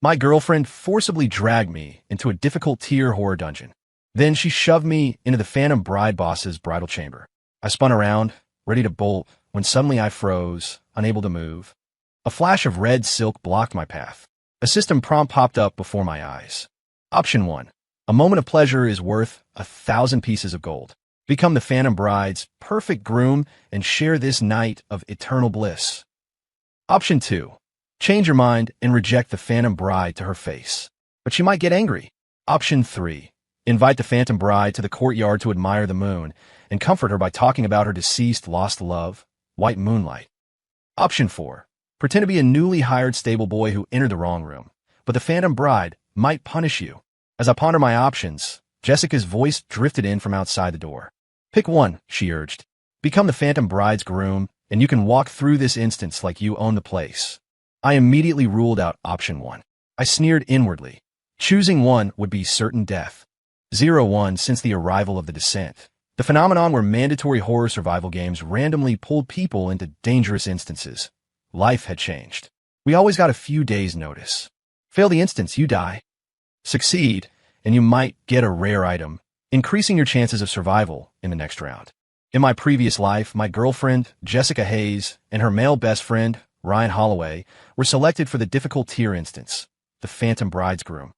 My girlfriend forcibly dragged me into a difficult tier horror dungeon. Then she shoved me into the Phantom Bride boss's bridal chamber. I spun around, ready to bolt, when suddenly I froze, unable to move. A flash of red silk blocked my path. A system prompt popped up before my eyes. Option 1. A moment of pleasure is worth 1,000 pieces of gold. Become the Phantom Bride's perfect groom and share this night of eternal bliss. Option 2. Change your mind and reject the Phantom Bride to her face. But she might get angry. Option 3. Invite the Phantom Bride to the courtyard to admire the moon and comfort her by talking about her deceased lost love, white moonlight. Option 4. Pretend to be a newly hired stable boy who entered the wrong room, but the Phantom Bride might punish you. As I ponder my options, Jessica's voice drifted in from outside the door. Pick one, she urged. Become the Phantom Bride's groom, and you can walk through this instance like you own the place. I immediately ruled out option 1. I sneered inwardly. Choosing one would be certain death. 0-1 since the arrival of the Descent, the phenomenon where mandatory horror survival games randomly pulled people into dangerous instances. Life had changed. We always got a few days' notice. Fail the instance, you die. Succeed, and you might get a rare item, increasing your chances of survival in the next round. In my previous life, my girlfriend, Jessica Hayes, and her male best friend, Ryan Holloway, were selected for the difficult tier instance, the Phantom Bride's groom.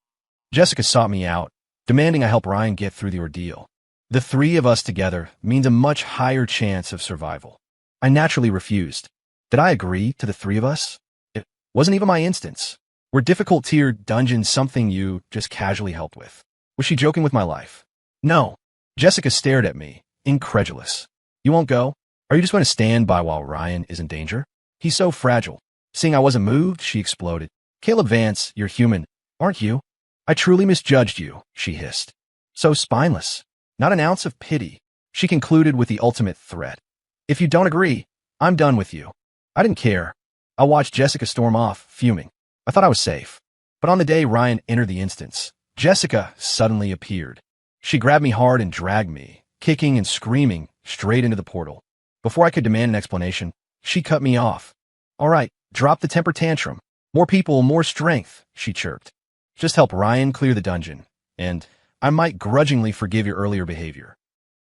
Jessica sought me out, demanding I help Ryan get through the ordeal. The three of us together means a much higher chance of survival. I naturally refused. Did I agree to the three of us? It wasn't even my instance. Were difficult tier dungeons something you just casually helped with? Was she joking with my life? No. Jessica stared at me, incredulous. You won't go? Are you just going to stand by while Ryan is in danger? He's so fragile. Seeing I wasn't moved, she exploded. Caleb Vance, you're human, aren't you? I truly misjudged you, she hissed. So spineless. Not an ounce of pity. She concluded with the ultimate threat. If you don't agree, I'm done with you. I didn't care. I watched Jessica storm off, fuming. I thought I was safe. But on the day Ryan entered the instance, Jessica suddenly appeared. She grabbed me hard and dragged me, kicking and screaming, straight into the portal. Before I could demand an explanation, she cut me off. All right, drop the temper tantrum. More people, more strength, she chirped. Just help Ryan clear the dungeon, and I might grudgingly forgive your earlier behavior.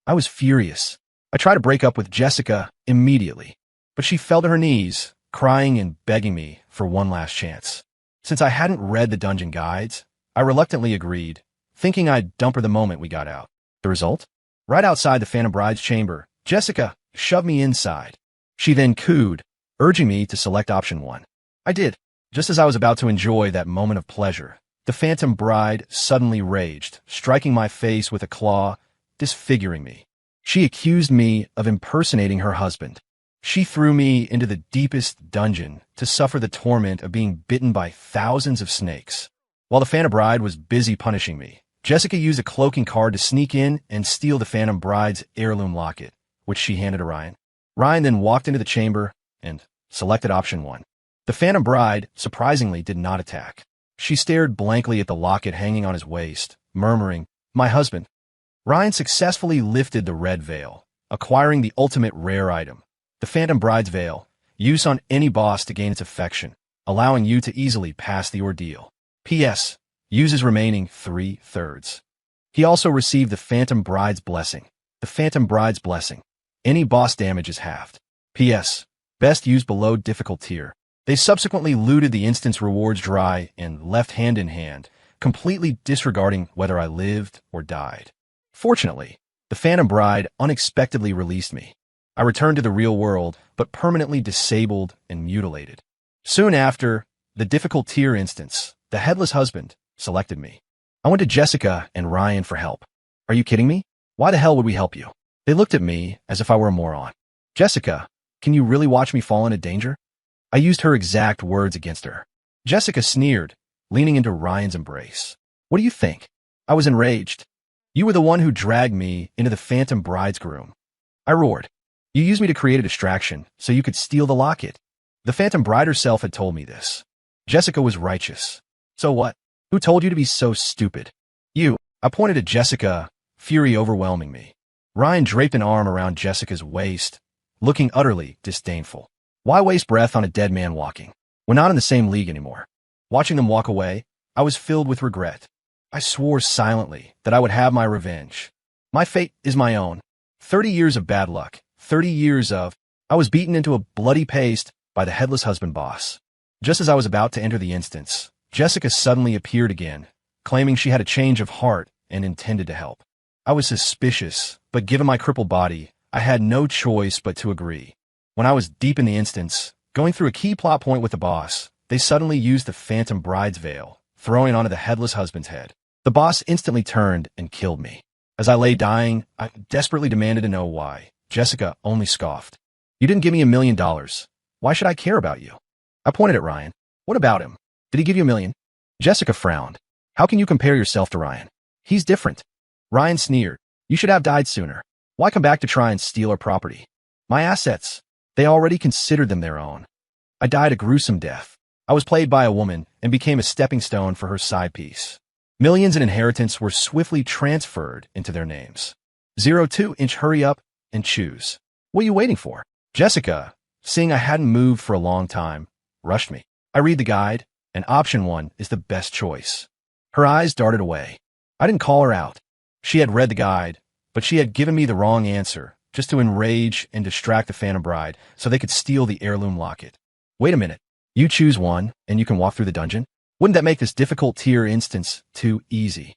I was furious. I tried to break up with Jessica immediately, but she fell to her knees, crying and begging me for one last chance. Since I hadn't read the dungeon guides, I reluctantly agreed, thinking I'd dump her the moment we got out. The result? Right outside the Phantom Bride's chamber, Jessica shoved me inside. She then cooed, urging me to select option 1. I did. Just as I was about to enjoy that moment of pleasure, the Phantom Bride suddenly raged, striking my face with a claw, disfiguring me. She accused me of impersonating her husband. She threw me into the deepest dungeon to suffer the torment of being bitten by thousands of snakes. While the Phantom Bride was busy punishing me, Jessica used a cloaking card to sneak in and steal the Phantom Bride's heirloom locket, which she handed to Ryan. Ryan then walked into the chamber and selected option 1. The Phantom Bride, surprisingly, did not attack. She stared blankly at the locket hanging on his waist, murmuring, "My husband." Ryan successfully lifted the red veil, acquiring the ultimate rare item, the Phantom Bride's veil, use on any boss to gain its affection, allowing you to easily pass the ordeal. P.S. Uses remaining 3/3. He also received the Phantom Bride's blessing. The Phantom Bride's blessing. Any boss damage is halved. P.S. Best used below difficult tier. They subsequently looted the instance rewards dry and left hand in hand, completely disregarding whether I lived or died. Fortunately, the Phantom Bride unexpectedly released me. I returned to the real world, but permanently disabled and mutilated. Soon after, the difficult tier instance, the Headless Husband, selected me. I went to Jessica and Ryan for help. Are you kidding me? Why the hell would we help you? They looked at me as if I were a moron. Jessica, can you really watch me fall into danger? I used her exact words against her. Jessica sneered, leaning into Ryan's embrace. What do you think? I was enraged. You were the one who dragged me into the Phantom Bride's groom. I roared. You used me to create a distraction so you could steal the locket. The Phantom Bride herself had told me this. Jessica was righteous. So what? Who told you to be so stupid? You. I pointed at Jessica, fury overwhelming me. Ryan draped an arm around Jessica's waist, looking utterly disdainful. Why waste breath on a dead man walking? We're not in the same league anymore. Watching them walk away, I was filled with regret. I swore silently that I would have my revenge. My fate is my own. 30 years of bad luck. 30 years of... I was beaten into a bloody paste by the headless husband boss. Just as I was about to enter the instance, Jessica suddenly appeared again, claiming she had a change of heart and intended to help. I was suspicious, but given my crippled body, I had no choice but to agree. When I was deep in the instance, going through a key plot point with the boss, they suddenly used the phantom bride's veil, throwing it onto the headless husband's head. The boss instantly turned and killed me. As I lay dying, I desperately demanded to know why. Jessica only scoffed. You didn't give me $1 million. Why should I care about you? I pointed at Ryan. What about him? Did he give you $1 million? Jessica frowned. How can you compare yourself to Ryan? He's different. Ryan sneered. You should have died sooner. Why come back to try and steal our property? My assets. They already considered them their own. I died a gruesome death. I was played by a woman and became a stepping stone for her side piece. Millions in inheritance were swiftly transferred into their names. 02-inch hurry up and choose. What are you waiting for? Jessica, seeing I hadn't moved for a long time, rushed me. I read the guide, and option 1 is the best choice. Her eyes darted away. I didn't call her out. She had read the guide, but she had given me the wrong answer, just to enrage and distract the Phantom Bride so they could steal the heirloom locket. Wait a minute. You choose one, and you can walk through the dungeon? Wouldn't that make this difficult tier instance too easy?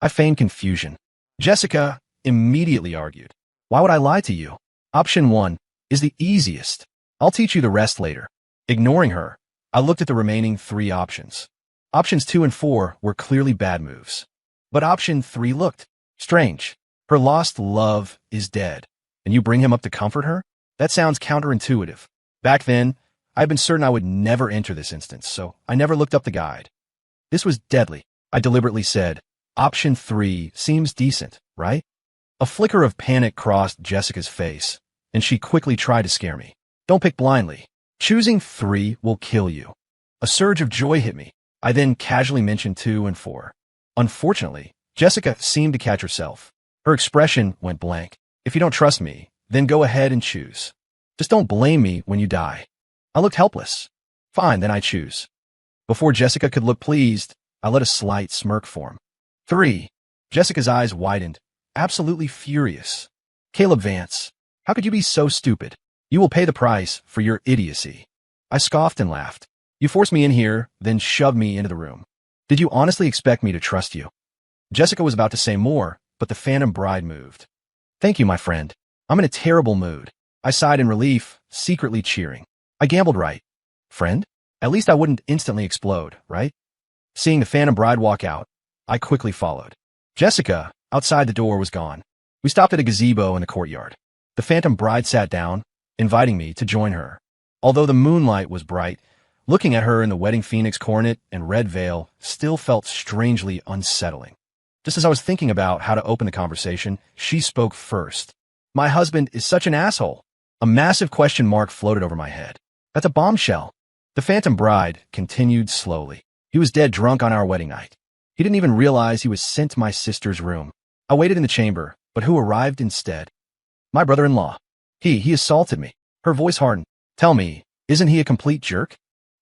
I feigned confusion. Jessica immediately argued. Why would I lie to you? Option 1 is the easiest. I'll teach you the rest later. Ignoring her, I looked at the remaining 3 options. Options 2 and 4 were clearly bad moves. But option 3 looked strange. Her lost love is dead, and you bring him up to comfort her? That sounds counterintuitive. Back then, I had been certain I would never enter this instance, so I never looked up the guide. This was deadly. I deliberately said, option 3 seems decent, right? A flicker of panic crossed Jessica's face, and she quickly tried to scare me. Don't pick blindly. Choosing 3 will kill you. A surge of joy hit me. I then casually mentioned 2 and 4. Unfortunately, Jessica seemed to catch herself. Her expression went blank. If you don't trust me, then go ahead and choose. Just don't blame me when you die. I looked helpless. Fine, then I choose. Before Jessica could look pleased, I let a slight smirk form. 3. Jessica's eyes widened, absolutely furious. Caleb Vance, how could you be so stupid? You will pay the price for your idiocy. I scoffed and laughed. You forced me in here, then shoved me into the room. Did you honestly expect me to trust you? Jessica was about to say more, but the Phantom Bride moved. Thank you, my friend. I'm in a terrible mood. I sighed in relief, secretly cheering. I gambled right. Friend? At least I wouldn't instantly explode, right? Seeing the Phantom Bride walk out, I quickly followed. Jessica, outside the door, was gone. We stopped at a gazebo in the courtyard. The Phantom Bride sat down, inviting me to join her. Although the moonlight was bright, looking at her in the wedding phoenix coronet and red veil still felt strangely unsettling. Just as I was thinking about how to open the conversation, she spoke first. My husband is such an asshole. A massive question mark floated over my head. That's a bombshell. The Phantom Bride continued slowly. He was dead drunk on our wedding night. He didn't even realize he was sent to my sister's room. I waited in the chamber, but who arrived instead? My brother-in-law. He assaulted me. Her voice hardened. Tell me, isn't he a complete jerk?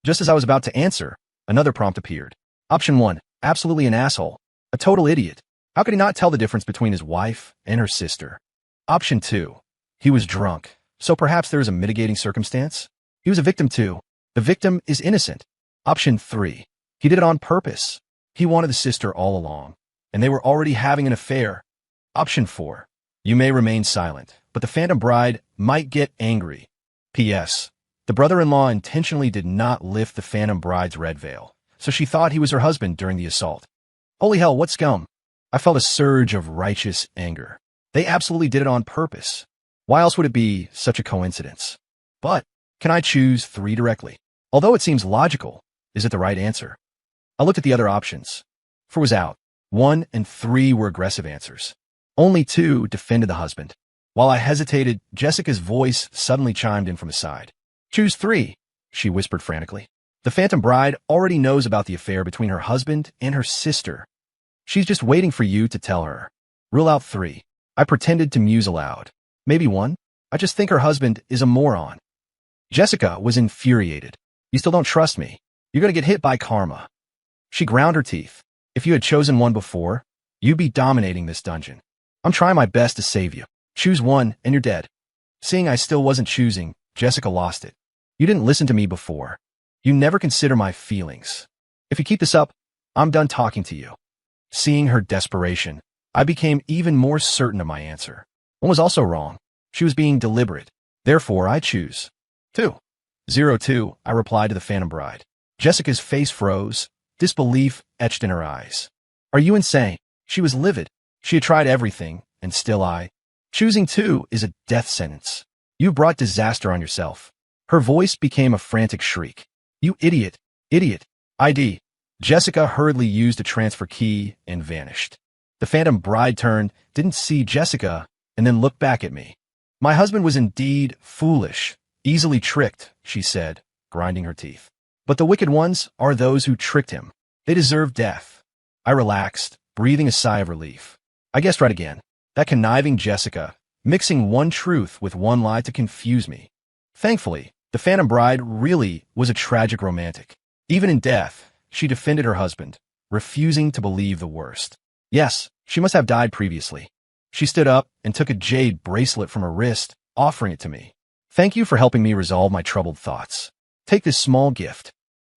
Just as I was about to answer, another prompt appeared. Option 1, absolutely an asshole. A total idiot. How could he not tell the difference between his wife and her sister? Option 2, he was drunk, so perhaps there is a mitigating circumstance? He was a victim too. The victim is innocent. Option 3, he did it on purpose. He wanted the sister all along, and they were already having an affair. Option 4, you may remain silent, but the Phantom Bride might get angry. P.S. The brother-in-law intentionally did not lift the Phantom Bride's red veil, so she thought he was her husband during the assault. Holy hell, what scum! I felt a surge of righteous anger. They absolutely did it on purpose. Why else would it be such a coincidence? But, can I choose 3 directly? Although it seems logical, is it the right answer? I looked at the other options. 4 was out. 1 and 3 were aggressive answers. Only 2 defended the husband. While I hesitated, Jessica's voice suddenly chimed in from the side. Choose 3, she whispered frantically. The Phantom Bride already knows about the affair between her husband and her sister. She's just waiting for you to tell her. Rule out 3. I pretended to muse aloud. Maybe 1? I just think her husband is a moron. Jessica was infuriated. You still don't trust me. You're going to get hit by karma. She ground her teeth. If you had chosen one before, you'd be dominating this dungeon. I'm trying my best to save you. Choose one and you're dead. Seeing I still wasn't choosing, Jessica lost it. You didn't listen to me before. You never consider my feelings. If you keep this up, I'm done talking to you. Seeing her desperation, I became even more certain of my answer. One was also wrong. She was being deliberate. Therefore, I choose 2. I replied to the Phantom Bride. Jessica's face froze, disbelief etched in her eyes. Are you insane? She was livid. She had tried everything, and still choosing 2 is a death sentence. You brought disaster on yourself. Her voice became a frantic shriek. You idiot, idiot. ID. Jessica hurriedly used a transfer key and vanished. The Phantom Bride turned, didn't see Jessica, and then looked back at me. My husband was indeed foolish, easily tricked, she said, grinding her teeth. But the wicked ones are those who tricked him. They deserve death. I relaxed, breathing a sigh of relief. I guessed right again. That conniving Jessica, mixing one truth with one lie to confuse me. Thankfully, the Phantom Bride really was a tragic romantic. Even in death, she defended her husband, refusing to believe the worst. Yes, she must have died previously. She stood up and took a jade bracelet from her wrist, offering it to me. Thank you for helping me resolve my troubled thoughts. Take this small gift.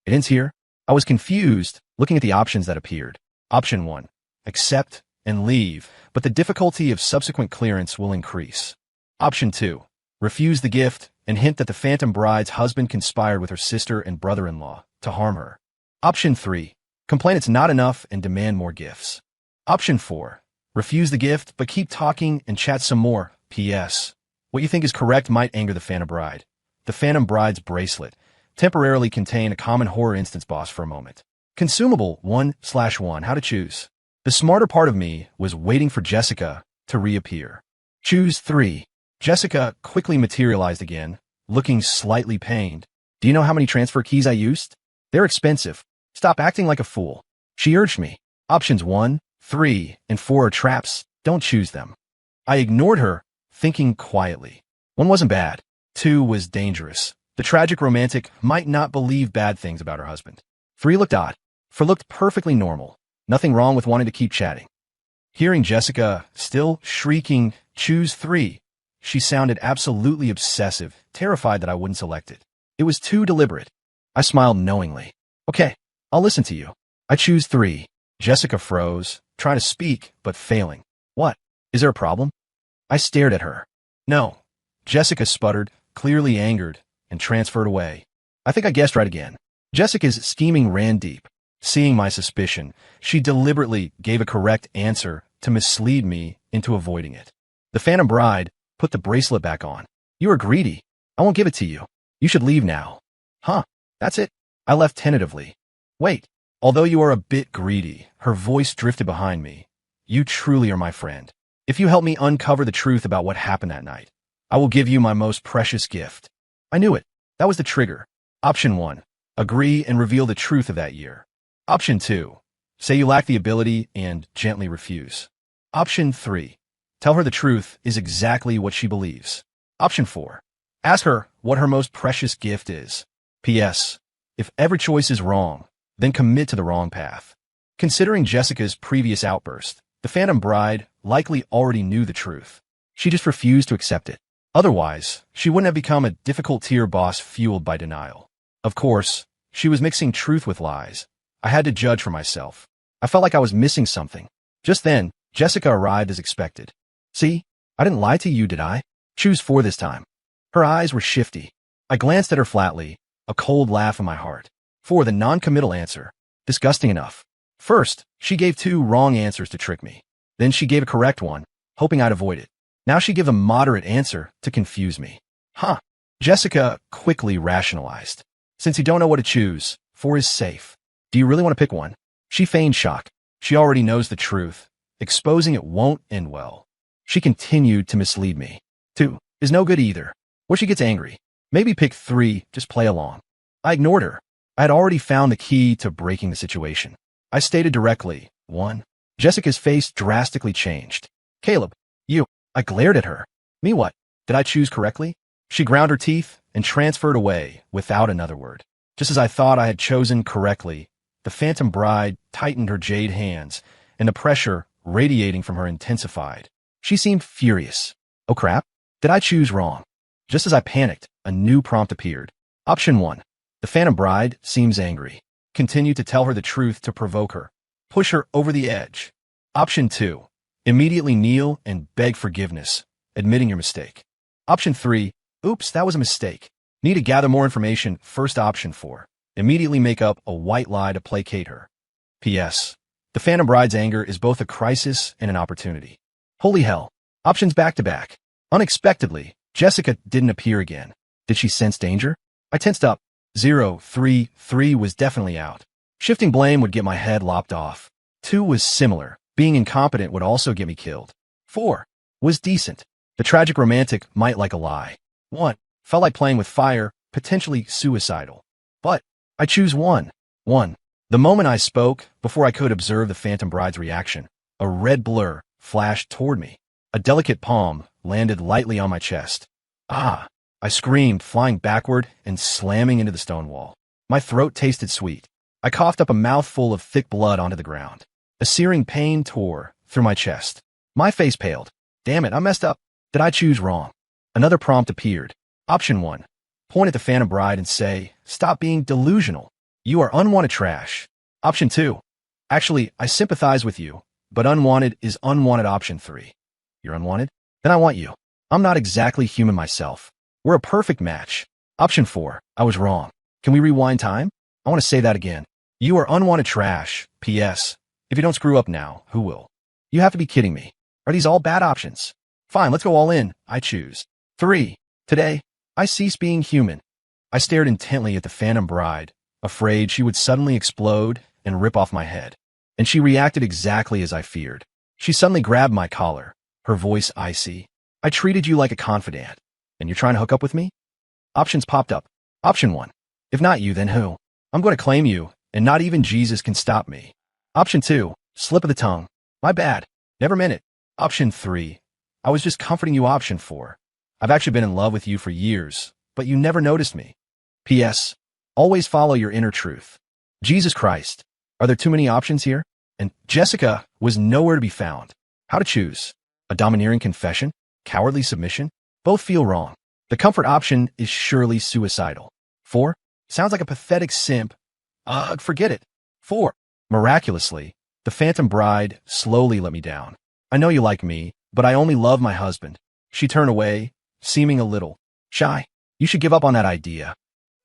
It ends here. I was confused, looking at the options that appeared. Option 1. Accept and leave, but the difficulty of subsequent clearance will increase. Option 2. Refuse the gift and hint that the Phantom Bride's husband conspired with her sister and brother-in-law to harm her. Option 3. Complain it's not enough and demand more gifts. Option 4. Refuse the gift, but keep talking and chat some more. P.S. What you think is correct might anger the Phantom Bride. The Phantom Bride's bracelet temporarily contained a common horror instance boss for a moment. Consumable 1/1. How to choose. The smarter part of me was waiting for Jessica to reappear. Choose 3. Jessica quickly materialized again, looking slightly pained. Do you know how many transfer keys I used? They're expensive. Stop acting like a fool. She urged me. Options 1, 3, and 4 are traps. Don't choose them. I ignored her, thinking quietly. 1 wasn't bad. 2 was dangerous. The tragic romantic might not believe bad things about her husband. 3 looked odd. 4 looked perfectly normal. Nothing wrong with wanting to keep chatting. Hearing Jessica still shrieking, choose 3, she sounded absolutely obsessive, terrified that I wouldn't select it. It was too deliberate. I smiled knowingly. Okay, I'll listen to you. I choose 3. Jessica froze, trying to speak, but failing. What? Is there a problem? I stared at her. No. Jessica sputtered, clearly angered, and transferred away. I think I guessed right again. Jessica's scheming ran deep. Seeing my suspicion, she deliberately gave a correct answer to mislead me into avoiding it. The Phantom Bride put the bracelet back on. You are greedy. I won't give it to you. You should leave now. Huh, that's it? I left tentatively. Wait. Although you are a bit greedy, her voice drifted behind me. You truly are my friend. If you help me uncover the truth about what happened that night, I will give you my most precious gift. I knew it. That was the trigger. Option 1. Agree and reveal the truth of that year. Option 2. Say you lack the ability and gently refuse. Option 3. Tell her the truth is exactly what she believes. Option 4. Ask her what her most precious gift is. P.S. If every choice is wrong, then commit to the wrong path. Considering Jessica's previous outburst, the Phantom Bride likely already knew the truth. She just refused to accept it. Otherwise, she wouldn't have become a difficult tier boss fueled by denial. Of course, she was mixing truth with lies. I had to judge for myself. I felt like I was missing something. Just then, Jessica arrived as expected. See, I didn't lie to you, did I? Choose 4 this time. Her eyes were shifty. I glanced at her flatly, a cold laugh in my heart. 4, the non-committal answer. Disgusting enough. First, she gave 2 wrong answers to trick me. Then she gave a correct one, hoping I'd avoid it. Now she gave a moderate answer to confuse me. Huh. Jessica quickly rationalized. Since you don't know what to choose, 4 is safe. Do you really want to pick one? She feigned shock. She already knows the truth. Exposing it won't end well. She continued to mislead me. 2 is no good either. Or she gets angry. Maybe pick 3, just play along. I ignored her. I had already found the key to breaking the situation. I stated directly, 1. Jessica's face drastically changed. Caleb, you. I glared at her. Me what? Did I choose correctly? She ground her teeth and transferred away without another word. Just as I thought I had chosen correctly, the Phantom Bride tightened her jade hands, and the pressure radiating from her intensified. She seemed furious. Oh crap, did I choose wrong? Just as I panicked, a new prompt appeared. Option 1. The Phantom Bride seems angry. Continue to tell her the truth to provoke her. Push her over the edge. Option 2. Immediately kneel and beg forgiveness, admitting your mistake. Option 3. Oops, that was a mistake. Need to gather more information. First option 4. Immediately make up a white lie to placate her. P.S. The Phantom Bride's anger is both a crisis and an opportunity. Holy hell. Options back to back. Unexpectedly, Jessica didn't appear again. Did she sense danger? I tensed up. 3 was definitely out. Shifting blame would get my head lopped off. 2 was similar. Being incompetent would also get me killed. 4 was decent. The tragic romantic might like a lie. 1 felt like playing with fire, potentially suicidal. But I choose 1. The moment I spoke, before I could observe the Phantom Bride's reaction, a red blur flashed toward me. A delicate palm landed lightly on my chest. Ah! I screamed, flying backward and slamming into the stone wall. My throat tasted sweet. I coughed up a mouthful of thick blood onto the ground. A searing pain tore through my chest. My face paled. Damn it, I messed up. Did I choose wrong? Another prompt appeared. Option 1. Point at the Phantom Bride and say, stop being delusional. You are unwanted trash. Option 2. Actually, I sympathize with you, but unwanted is unwanted. Option 3. You're unwanted? Then I want you. I'm not exactly human myself. We're a perfect match. Option 4. I was wrong. Can we rewind time? I want to say that again. You are unwanted trash. P.S. If you don't screw up now, who will? You have to be kidding me. Are these all bad options? Fine, let's go all in. I choose 3. Today, I cease being human. I stared intently at the Phantom Bride, afraid she would suddenly explode and rip off my head. And she reacted exactly as I feared. She suddenly grabbed my collar, her voice icy. I treated you like a confidant, and you're trying to hook up with me? Options popped up. Option 1. If not you, then who? I'm going to claim you, and not even Jesus can stop me. Option 2. Slip of the tongue. My bad. Never meant it. Option 3. I was just comforting you. Option 4. I've actually been in love with you for years, but you never noticed me. P.S. Always follow your inner truth. Jesus Christ. Are there too many options here? And Jessica was nowhere to be found. How to choose? A domineering confession? Cowardly submission? Both feel wrong. The comfort option is surely suicidal. 4. Sounds like a pathetic simp. Forget it. 4. Miraculously, the Phantom Bride slowly let me down. I know you like me, but I only love my husband. She turned away, seeming a little shy. You should give up on that idea.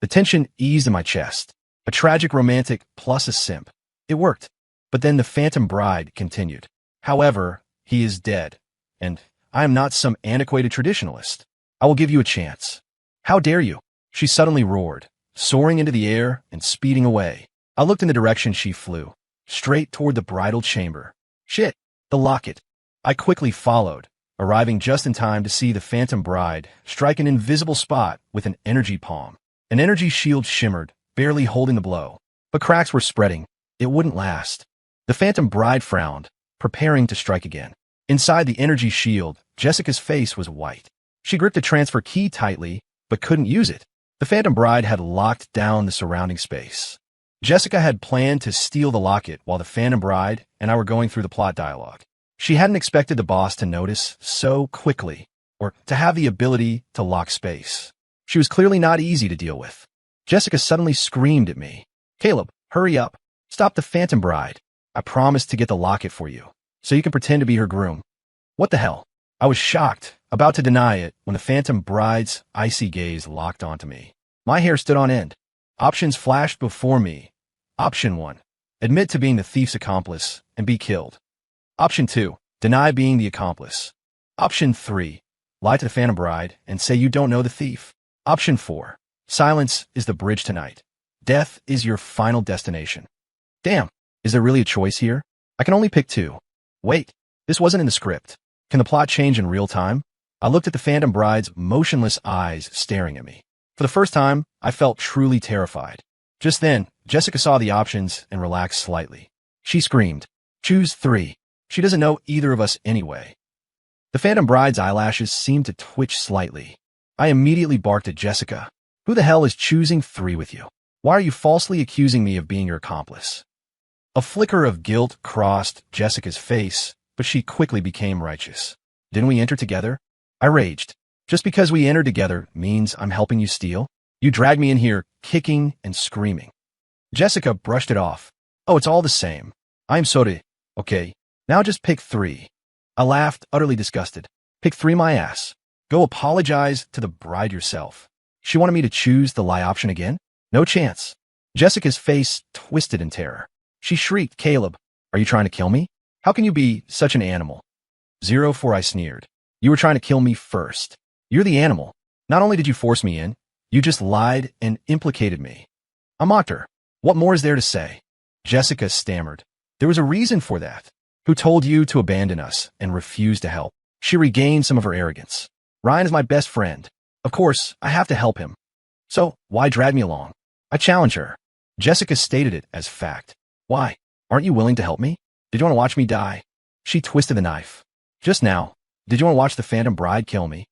The tension eased in my chest. A tragic romantic plus a simp. It worked. But then the Phantom Bride continued. However, he is dead, and I am not some antiquated traditionalist. I will give you a chance. How dare you? She suddenly roared, soaring into the air and speeding away. I looked in the direction she flew, straight toward the bridal chamber. Shit, the locket. I quickly followed, arriving just in time to see the Phantom Bride strike an invisible spot with an energy palm. An energy shield shimmered, barely holding the blow. But cracks were spreading. It wouldn't last. The Phantom Bride frowned, preparing to strike again. Inside the energy shield, Jessica's face was white. She gripped the transfer key tightly, but couldn't use it. The Phantom Bride had locked down the surrounding space. Jessica had planned to steal the locket while the Phantom Bride and I were going through the plot dialogue. She hadn't expected the boss to notice so quickly, or to have the ability to lock space. She was clearly not easy to deal with. Jessica suddenly screamed at me. Caleb, hurry up. Stop the Phantom Bride. I promised to get the locket for you, so you can pretend to be her groom. What the hell? I was shocked, about to deny it, when the Phantom Bride's icy gaze locked onto me. My hair stood on end. Options flashed before me. Option 1. Admit to being the thief's accomplice and be killed. Option 2. Deny being the accomplice. Option 3. Lie to the Phantom Bride and say you don't know the thief. Option 4. Silence is the bridge tonight. Death is your final destination. Damn, is there really a choice here? I can only pick 2. Wait, this wasn't in the script. Can the plot change in real time? I looked at the Phantom Bride's motionless eyes staring at me. For the first time, I felt truly terrified. Just then, Jessica saw the options and relaxed slightly. She screamed, "Choose 3. She doesn't know either of us anyway." The Phantom Bride's eyelashes seemed to twitch slightly. I immediately barked at Jessica. Who the hell is choosing 3 with you? Why are you falsely accusing me of being your accomplice? A flicker of guilt crossed Jessica's face, but she quickly became righteous. Didn't we enter together? I raged. Just because we entered together means I'm helping you steal? You dragged me in here, kicking and screaming. Jessica brushed it off. Oh, it's all the same. I'm sorry. Okay, now just pick 3. I laughed, utterly disgusted. Pick 3 my ass. Go apologize to the bride yourself. She wanted me to choose the lie option again? No chance. Jessica's face twisted in terror. She shrieked, Caleb, are you trying to kill me? How can you be such an animal? 04, I sneered. You were trying to kill me first. You're the animal. Not only did you force me in, you just lied and implicated me. I mocked her. What more is there to say? Jessica stammered. There was a reason for that. Who told you to abandon us and refuse to help? She regained some of her arrogance. Ryan is my best friend. Of course, I have to help him. So, why drag me along? I challenge her. Jessica stated it as fact. Why? Aren't you willing to help me? Did you want to watch me die? She twisted the knife. Just now. Did you want to watch the Phantom Bride kill me?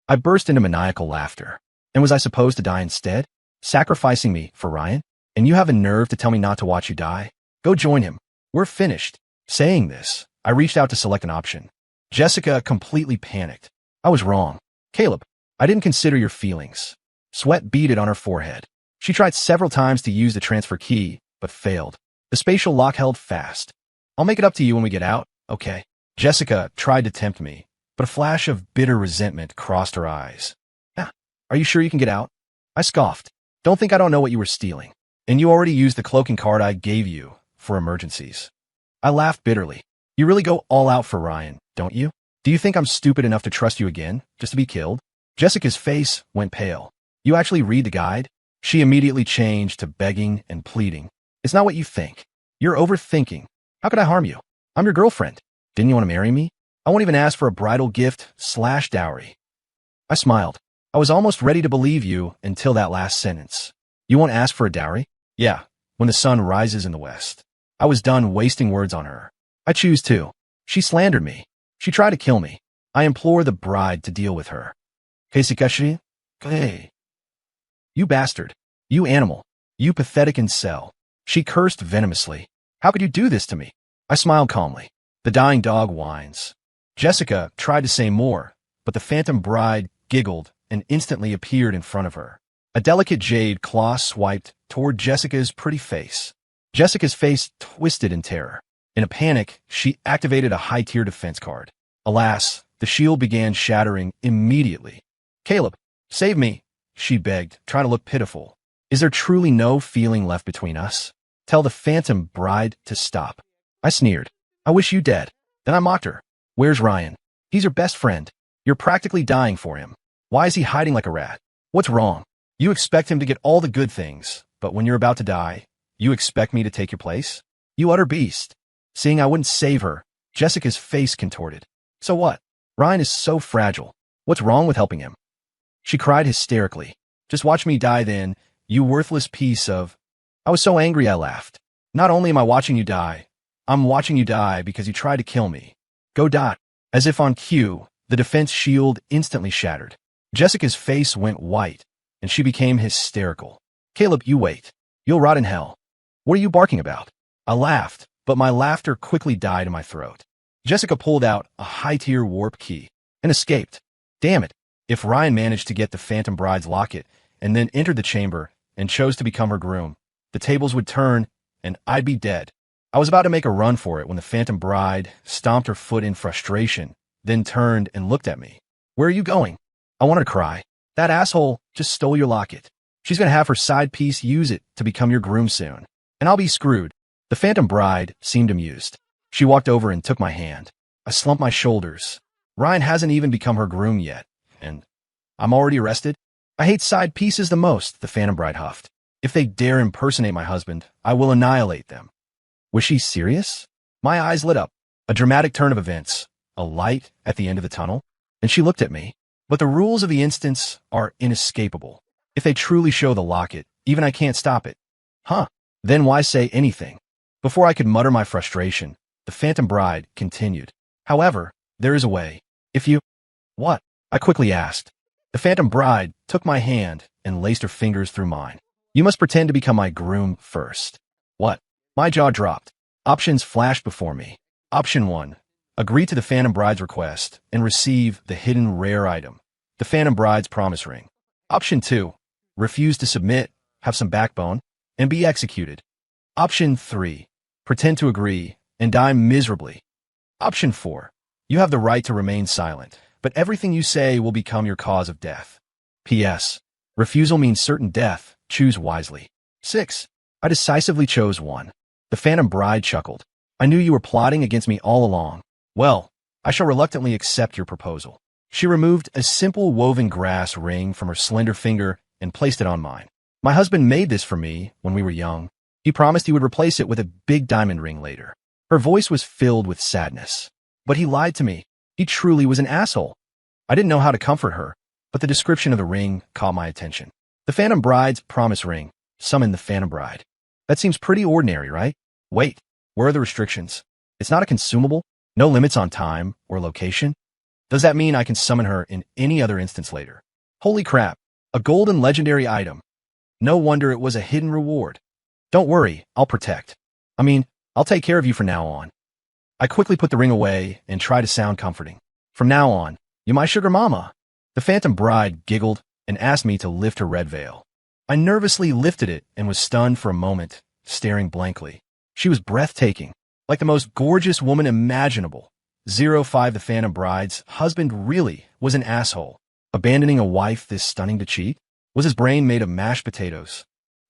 I burst into maniacal laughter. And was I supposed to die instead? Sacrificing me for Ryan? And you have a nerve to tell me not to watch you die? Go join him. We're finished. Saying this, I reached out to select an option. Jessica completely panicked. I was wrong. Caleb, I didn't consider your feelings. Sweat beaded on her forehead. She tried several times to use the transfer key, but failed. The spatial lock held fast. I'll make it up to you when we get out, okay? Jessica tried to tempt me, but a flash of bitter resentment crossed her eyes. Ah, are you sure you can get out? I scoffed. Don't think I don't know what you were stealing. And you already used the cloaking card I gave you for emergencies. I laughed bitterly. You really go all out for Ryan, don't you? Do you think I'm stupid enough to trust you again, just to be killed? Jessica's face went pale. You actually read the guide? She immediately changed to begging and pleading. It's not what you think. You're overthinking. How could I harm you? I'm your girlfriend. Didn't you want to marry me? I won't even ask for a bridal gift/dowry. I smiled. I was almost ready to believe you until that last sentence. You won't ask for a dowry? Yeah, when the sun rises in the west. I was done wasting words on her. I choose to. She slandered me. She tried to kill me. I implore the bride to deal with her. Keisikashi? Hey. You bastard. You animal. You pathetic incel. She cursed venomously. How could you do this to me? I smiled calmly. The dying dog whines. Jessica tried to say more, but the Phantom Bride giggled and instantly appeared in front of her. A delicate jade claw swiped toward Jessica's pretty face. Jessica's face twisted in terror. In a panic, she activated a high-tier defense card. Alas, the shield began shattering immediately. Caleb, save me, she begged, trying to look pitiful. Is there truly no feeling left between us? Tell the Phantom Bride to stop. I sneered. I wish you dead. Then I mocked her. Where's Ryan? He's your best friend. You're practically dying for him. Why is he hiding like a rat? What's wrong? You expect him to get all the good things, but when you're about to die, you expect me to take your place? You utter beast. Seeing I wouldn't save her, Jessica's face contorted. So what? Ryan is so fragile. What's wrong with helping him? She cried hysterically. Just watch me die then, you worthless piece of... I was so angry I laughed. Not only am I watching you die, I'm watching you die because you tried to kill me. Go dot. As if on cue, the defense shield instantly shattered. Jessica's face went white, and she became hysterical. Caleb, you wait. You'll rot in hell. What are you barking about? I laughed, but my laughter quickly died in my throat. Jessica pulled out a high-tier warp key and escaped. Damn it. If Ryan managed to get the Phantom Bride's locket and then entered the chamber and chose to become her groom, the tables would turn and I'd be dead. I was about to make a run for it when the Phantom Bride stomped her foot in frustration, then turned and looked at me. Where are you going? I wanted to cry. That asshole just stole your locket. She's going to have her side piece use it to become your groom soon. And I'll be screwed. The Phantom Bride seemed amused. She walked over and took my hand. I slumped my shoulders. Ryan hasn't even become her groom yet. And I'm already arrested? I hate side pieces the most, the Phantom Bride huffed. If they dare impersonate my husband, I will annihilate them. Was she serious? My eyes lit up. A dramatic turn of events. A light at the end of the tunnel. And she looked at me. But the rules of the instance are inescapable. If they truly show the locket, even I can't stop it. Huh. Then why say anything? Before I could mutter my frustration, the Phantom Bride continued. However, there is a way. If you... What? I quickly asked. The Phantom Bride took my hand and laced her fingers through mine. You must pretend to become my groom first. What? My jaw dropped. Options flashed before me. Option 1. Agree to the Phantom Bride's request and receive the hidden rare item, the Phantom Bride's promise ring. Option 2. Refuse to submit, have some backbone, and be executed. Option 3. Pretend to agree and die miserably. Option 4. You have the right to remain silent, but everything you say will become your cause of death. P.S. Refusal means certain death. Choose wisely. 6. I decisively chose 1. The Phantom Bride chuckled. I knew you were plotting against me all along. Well, I shall reluctantly accept your proposal. She removed a simple woven grass ring from her slender finger and placed it on mine. My husband made this for me when we were young. He promised he would replace it with a big diamond ring later. Her voice was filled with sadness. But he lied to me. He truly was an asshole. I didn't know how to comfort her, but the description of the ring caught my attention. The Phantom Bride's promise ring. Summon the Phantom Bride. That seems pretty ordinary, right? Wait, where are the restrictions? It's not a consumable? No limits on time or location? Does that mean I can summon her in any other instance later? Holy crap, a golden legendary item. No wonder it was a hidden reward. Don't worry, I'll protect. I'll take care of you from now on. I quickly put the ring away and tried to sound comforting. From now on, you're my sugar mama. The Phantom Bride giggled and asked me to lift her red veil. I nervously lifted it and was stunned for a moment, staring blankly. She was breathtaking, like the most gorgeous woman imaginable. 05 The Phantom Bride's husband really was an asshole, abandoning a wife this stunning to cheat? Was his brain made of mashed potatoes?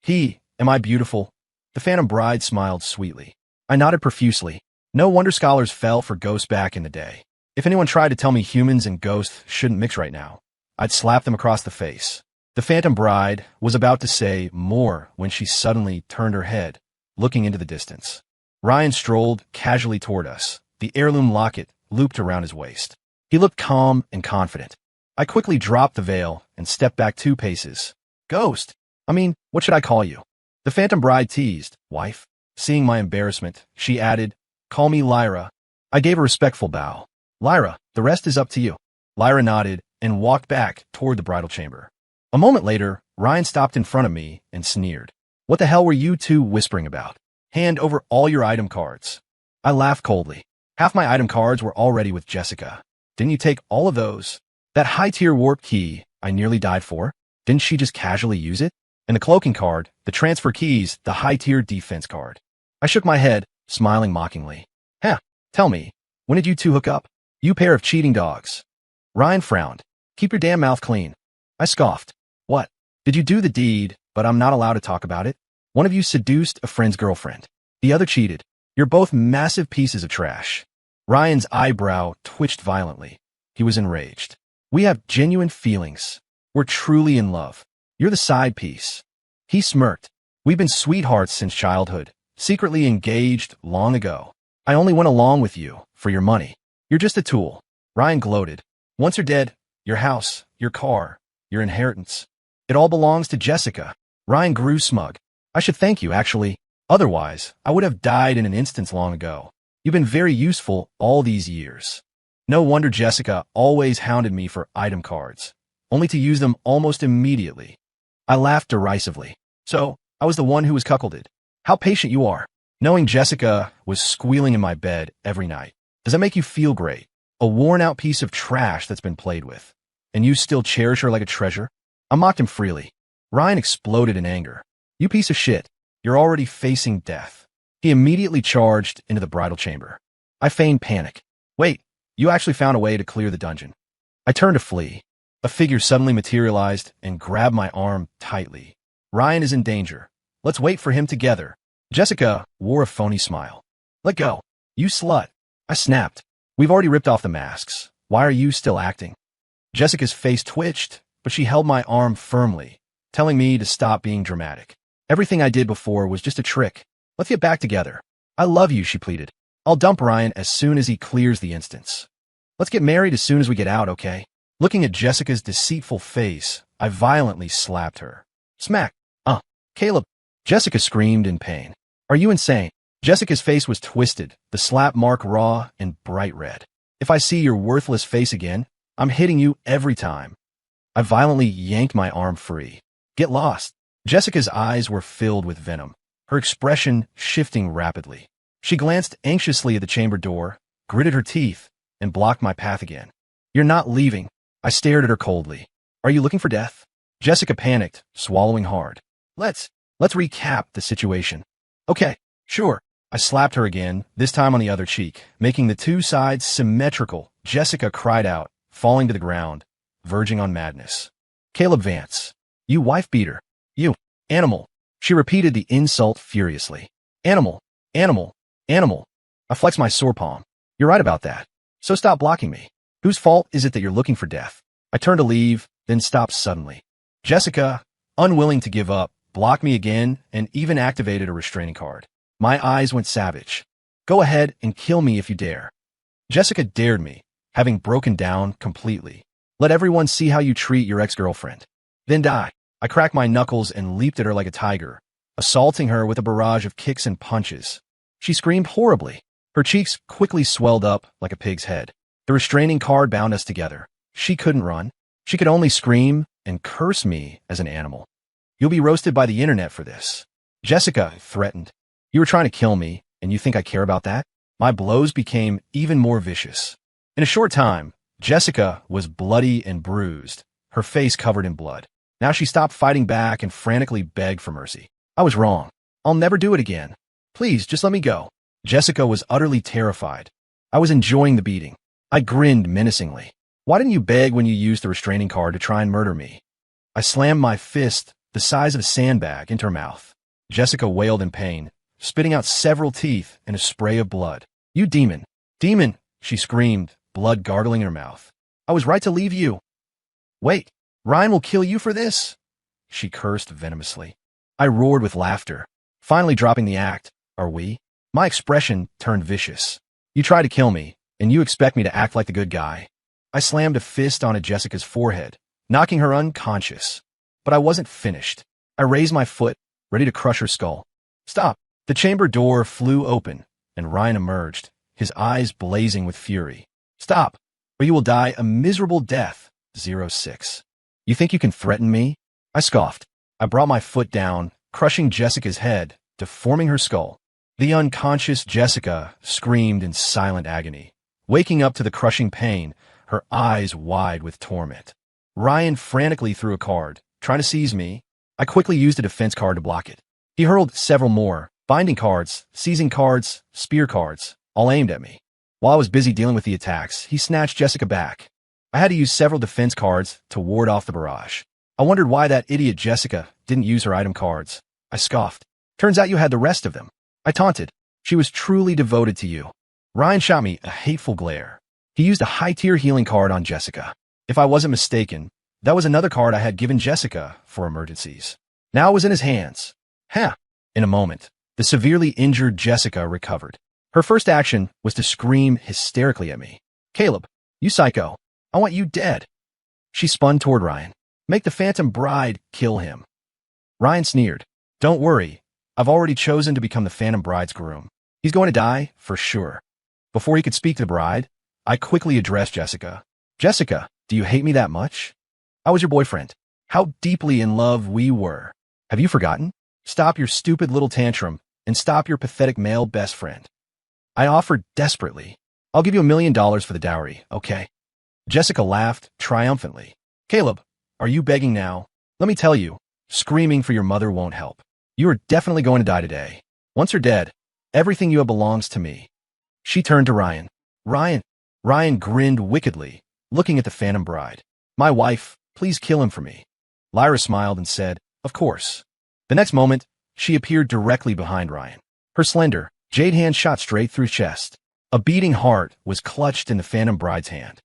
Am I beautiful? The Phantom Bride smiled sweetly. I nodded profusely. No wonder scholars fell for ghosts back in the day. If anyone tried to tell me humans and ghosts shouldn't mix right now, I'd slap them across the face. The Phantom Bride was about to say more when she suddenly turned her head, looking into the distance. Ryan strolled casually toward us, the heirloom locket looped around his waist. He looked calm and confident. I quickly dropped the veil and stepped back 2 paces. Ghost? What should I call you? The Phantom Bride teased. Wife? Seeing my embarrassment, she added, call me Lyra. I gave a respectful bow. Lyra, the rest is up to you. Lyra nodded and walked back toward the bridal chamber. A moment later, Ryan stopped in front of me and sneered. What the hell were you two whispering about? Hand over all your item cards. I laughed coldly. Half my item cards were already with Jessica. Didn't you take all of those? That high-tier warp key I nearly died for? Didn't she just casually use it? And the cloaking card, the transfer keys, the high-tier defense card. I shook my head, smiling mockingly. Tell me, when did you two hook up? You pair of cheating dogs. Ryan frowned. Keep your damn mouth clean. I scoffed. What? Did you do the deed, but I'm not allowed to talk about it? One of you seduced a friend's girlfriend. The other cheated. You're both massive pieces of trash. Ryan's eyebrow twitched violently. He was enraged. We have genuine feelings. We're truly in love. You're the side piece. He smirked. We've been sweethearts since childhood, secretly engaged long ago. I only went along with you for your money. You're just a tool. Ryan gloated. Once you're dead, your house, your car, your inheritance, it all belongs to Jessica. Ryan grew smug. I should thank you, actually. Otherwise, I would have died in an instant long ago. You've been very useful all these years. No wonder Jessica always hounded me for item cards, only to use them almost immediately. I laughed derisively. So, I was the one who was cuckolded. How patient you are. Knowing Jessica was squealing in my bed every night. Does that make you feel great? A worn-out piece of trash that's been played with. And you still cherish her like a treasure? I mocked him freely. Ryan exploded in anger. You piece of shit. You're already facing death. He immediately charged into the bridal chamber. I feigned panic. Wait, you actually found a way to clear the dungeon. I turned to flee. A figure suddenly materialized and grabbed my arm tightly. Ryan is in danger. Let's wait for him together. Jessica wore a phony smile. Let go. You slut. I snapped. We've already ripped off the masks. Why are you still acting? Jessica's face twitched, but she held my arm firmly, telling me to stop being dramatic. Everything I did before was just a trick. Let's get back together. I love you, she pleaded. I'll dump Ryan as soon as he clears the instance. Let's get married as soon as we get out, okay? Looking at Jessica's deceitful face, I violently slapped her. Smack. Caleb. Jessica screamed in pain. Are you insane? Jessica's face was twisted, the slap mark raw and bright red. If I see your worthless face again, I'm hitting you every time. I violently yanked my arm free. Get lost. Jessica's eyes were filled with venom, her expression shifting rapidly. She glanced anxiously at the chamber door, gritted her teeth, and blocked my path again. "You're not leaving." I stared at her coldly. "Are you looking for death?" Jessica panicked, swallowing hard. Let's recap the situation." "Okay, sure." I slapped her again, this time on the other cheek, making the two sides symmetrical. Jessica cried out, falling to the ground, verging on madness. "Caleb Vance, you wife-beater. You animal." She repeated the insult furiously. "Animal, animal, animal." I flexed my sore palm. "You're right about that. So stop blocking me. Whose fault is it that you're looking for death?" I turned to leave, then stopped suddenly. Jessica, unwilling to give up, blocked me again and even activated a restraining card. My eyes went savage. "Go ahead and kill me if you dare." Jessica dared me, having broken down completely. "Let everyone see how you treat your ex-girlfriend. Then die." I cracked my knuckles and leaped at her like a tiger, assaulting her with a barrage of kicks and punches. She screamed horribly. Her cheeks quickly swelled up like a pig's head. The restraining card bound us together. She couldn't run. She could only scream and curse me as an animal. "You'll be roasted by the internet for this." Jessica threatened. "You were trying to kill me, and you think I care about that?" My blows became even more vicious. In a short time, Jessica was bloody and bruised, her face covered in blood. Now she stopped fighting back and frantically begged for mercy. "I was wrong. I'll never do it again. Please, just let me go." Jessica was utterly terrified. I was enjoying the beating. I grinned menacingly. "Why didn't you beg when you used the restraining card to try and murder me?" I slammed my fist, the size of a sandbag, into her mouth. Jessica wailed in pain, spitting out several teeth and a spray of blood. "You demon! Demon!" she screamed, blood gargling in her mouth. "I was right to leave you." "Wait, Ryan will kill you for this?" she cursed venomously. I roared with laughter, finally dropping the act. "Are we?" My expression turned vicious. "You tried to kill me, and you expect me to act like the good guy?" I slammed a fist onto Jessica's forehead, knocking her unconscious. But I wasn't finished. I raised my foot, ready to crush her skull. "Stop!" The chamber door flew open, and Ryan emerged, his eyes blazing with fury. "Stop, or you will die a miserable death, 06. You think you can threaten me?" I scoffed. I brought my foot down, crushing Jessica's head, deforming her skull. The unconscious Jessica screamed in silent agony, waking up to the crushing pain, her eyes wide with torment. Ryan frantically threw a card, trying to seize me. I quickly used a defense card to block it. He hurled several more, binding cards, seizing cards, spear cards, all aimed at me. While I was busy dealing with the attacks, he snatched Jessica back. I had to use several defense cards to ward off the barrage. I wondered why that idiot Jessica didn't use her item cards. I scoffed. "Turns out you had the rest of them." I taunted. "She was truly devoted to you." Ryan shot me a hateful glare. He used a high-tier healing card on Jessica. If I wasn't mistaken, that was another card I had given Jessica for emergencies. Now it was in his hands. In a moment, the severely injured Jessica recovered. Her first action was to scream hysterically at me. "Caleb, you psycho. I want you dead." She spun toward Ryan. "Make the Phantom Bride kill him." Ryan sneered. "Don't worry. I've already chosen to become the Phantom Bride's groom. He's going to die, for sure." Before he could speak to the bride, I quickly addressed Jessica. "Jessica, do you hate me that much? I was your boyfriend. How deeply in love we were. Have you forgotten? Stop your stupid little tantrum and stop your pathetic male best friend." I offered desperately. "I'll give you $1 million for the dowry, okay?" Jessica laughed triumphantly. "Caleb, are you begging now? Let me tell you, screaming for your mother won't help. You are definitely going to die today. Once you're dead, everything you have belongs to me." She turned to Ryan. Ryan grinned wickedly, looking at the Phantom Bride. "My wife, please kill him for me." Lyra smiled and said, "Of course." The next moment, she appeared directly behind Ryan. Her slender, jade hand shot straight through his chest. A beating heart was clutched in the Phantom Bride's hand.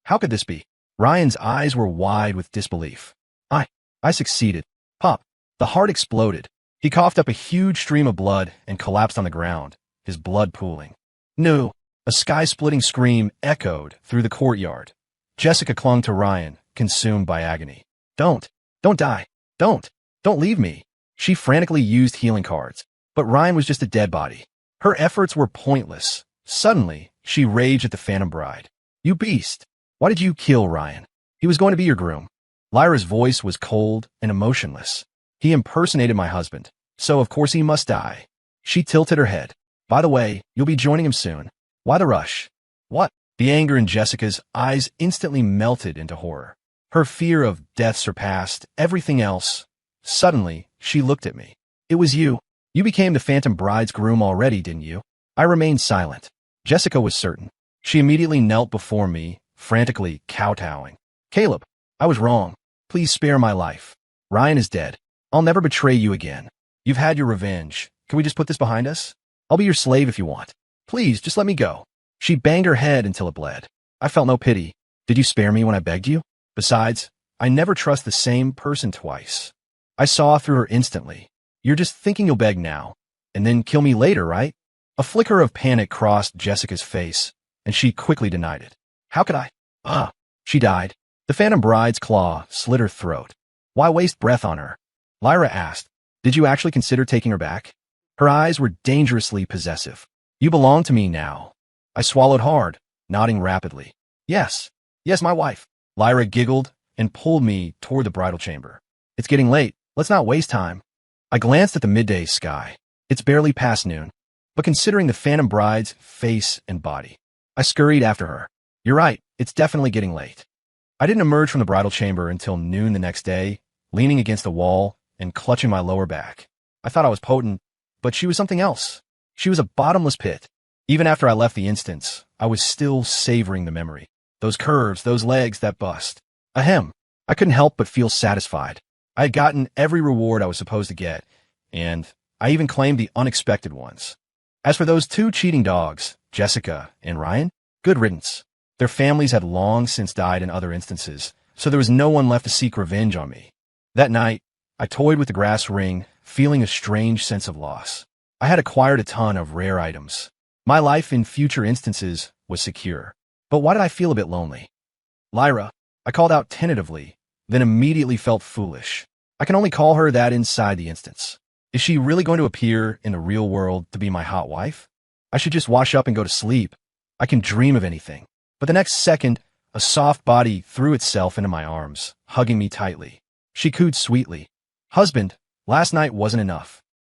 How could this be?" Ryan's eyes were wide with disbelief. I succeeded. Pop. The heart exploded. He coughed up a huge stream of blood and collapsed on the ground, his blood pooling. "No!" A sky-splitting scream echoed through the courtyard. Jessica clung to Ryan, consumed by agony. Don't die. Don't leave me." She frantically used healing cards, but Ryan was just a dead body. Her efforts were pointless. Suddenly, she raged at the Phantom Bride. "You beast! Why did you kill Ryan? He was going to be your groom." Lyra's voice was cold and emotionless. He impersonated my husband, so of course he must die. She tilted her head. By the way, you'll be joining him soon. Why the rush? What? The anger in Jessica's eyes instantly melted into horror. Her fear of death surpassed everything else. Suddenly, she looked at me. It was you. You became the Phantom Bride's groom already, didn't you? I remained silent. Jessica was certain. She immediately knelt before me, frantically kowtowing. Caleb, I was wrong. Please spare my life. Ryan is dead. I'll never betray you again. You've had your revenge. Can we just put this behind us? I'll be your slave if you want. Please, just let me go. She banged her head until it bled. I felt no pity. Did you spare me when I begged you? Besides, I never trust the same person twice. I saw through her instantly. You're just thinking you'll beg now, and then kill me later, right? A flicker of panic crossed Jessica's face, and she quickly denied it. How could I? She died. The Phantom Bride's claw slit her throat. Why waste breath on her? Lyra asked, did you actually consider taking her back? Her eyes were dangerously possessive. You belong to me now. I swallowed hard, nodding rapidly. Yes, my wife. Lyra giggled and pulled me toward the bridal chamber. It's getting late. Let's not waste time. I glanced at the midday sky. It's barely past noon, but considering the Phantom Bride's face and body, I scurried after her. You're right, it's definitely getting late. I didn't emerge from the bridal chamber until noon the next day, leaning against the wall and clutching my lower back. I thought I was potent, but she was something else. She was a bottomless pit. Even after I left the instance, I was still savoring the memory. Those curves, those legs, that bust. Ahem. I couldn't help but feel satisfied. I had gotten every reward I was supposed to get, and I even claimed the unexpected ones. As for those two cheating dogs, Jessica and Ryan, good riddance. Their families had long since died in other instances, so there was no one left to seek revenge on me. That night, I toyed with the grass ring, feeling a strange sense of loss. I had acquired a ton of rare items. My life in future instances was secure. But why did I feel a bit lonely? Lyra, I called out tentatively, then immediately felt foolish. I can only call her that inside the instance. Is she really going to appear in the real world to be my hot wife? I should just wash up and go to sleep. I can dream of anything. But the next second, a soft body threw itself into my arms, hugging me tightly. She cooed sweetly. Husband, last night wasn't enough.